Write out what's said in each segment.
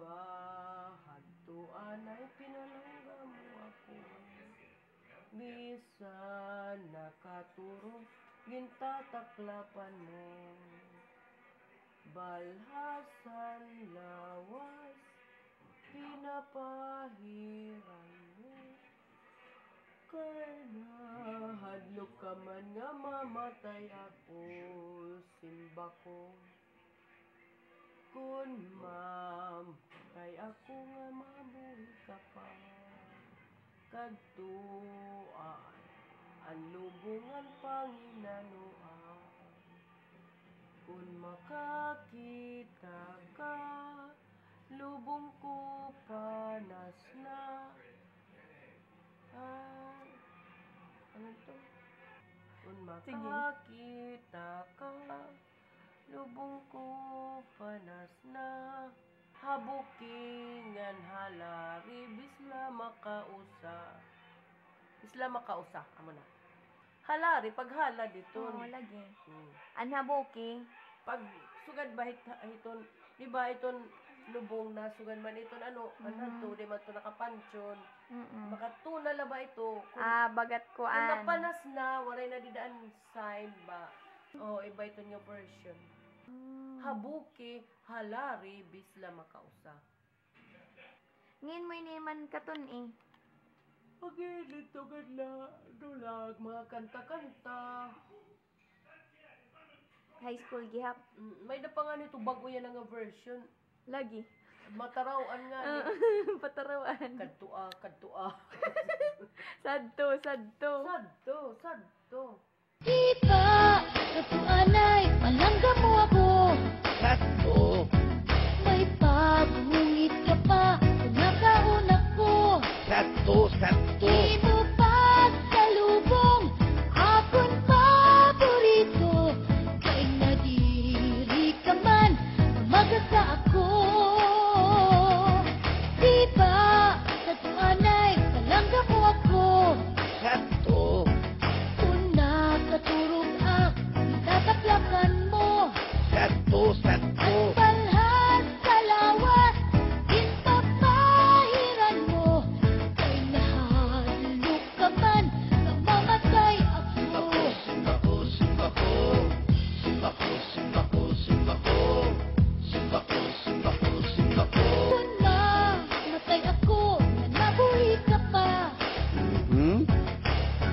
ba hadtuan ay pinalangga mo ako? Bisan nakaturong gintataklapan mo, balhasan lawas pinapahiran mo. Kay nahadlok ka man nga mamatay ako, simba ko. Kun mamatay ako nga mabuhi ka pa, kadtuan ang lubungan Panginoon. Kun makakita ka, lubong ko panas na. Ano to? Kun makakita ka, lubong ko panas na. Habukingan halari bisla makausa amo na. Halari paghala dito. Oo, lagi. Anhabuki. Pag sugad ba hiton, di ba iton lubong na sugad man iton ano, anhanto di man to nakapanchon. Makatuna la ba ito? Bagat ko Kung napanas na, walay na didaan sign ba? Iba ito nga version. Habuki, halari, bisla makausa. Ngayon mo iniman katon eh. Okay, dito na dulag, mga kanta-kanta. High school gihap. May na pa nga nito, bago yan nga version. Lagi. Matarawan nga ni. Patarawan. Kadtua. Sadto. Di ba, katuan ay malangga mo ako. Sakto. May pagungit ka pa, kung nakaunak ko. Sakto. Di mo pagsalubong, akong paborito. Kay nadiri ka man, magasa ako. Di ba, katuan ay malangga mo ako. Sakto. Kung nakaturog tataklakan mo. Sakto. Balhas sa lawas, ginpapahiran mo. Kay nahadlok ka man, namamatay ako. Simba ko. Kung mamatay ako, nabuhi ka pa.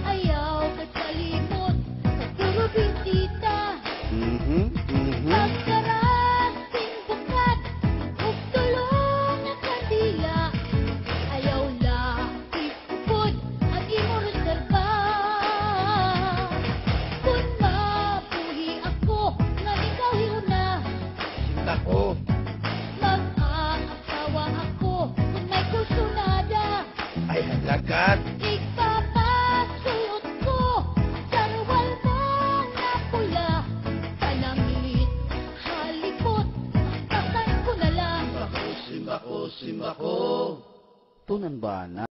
Ayaw ka kalimot, pagpuro bisita. Pagkarasing bukat, ug tulong ang kandila. Ayaw lang iskupod ang imo reserba. Kung mabuhi ako, nga ikaw hiuna. Ako. Mag-aasawa ako, kung may kusunada. Ay halagat. Ipapasuot ko sa ruwal mo na pula. Pananglit, halipot, takan ko na lang. Simba ko. Tunan ba na?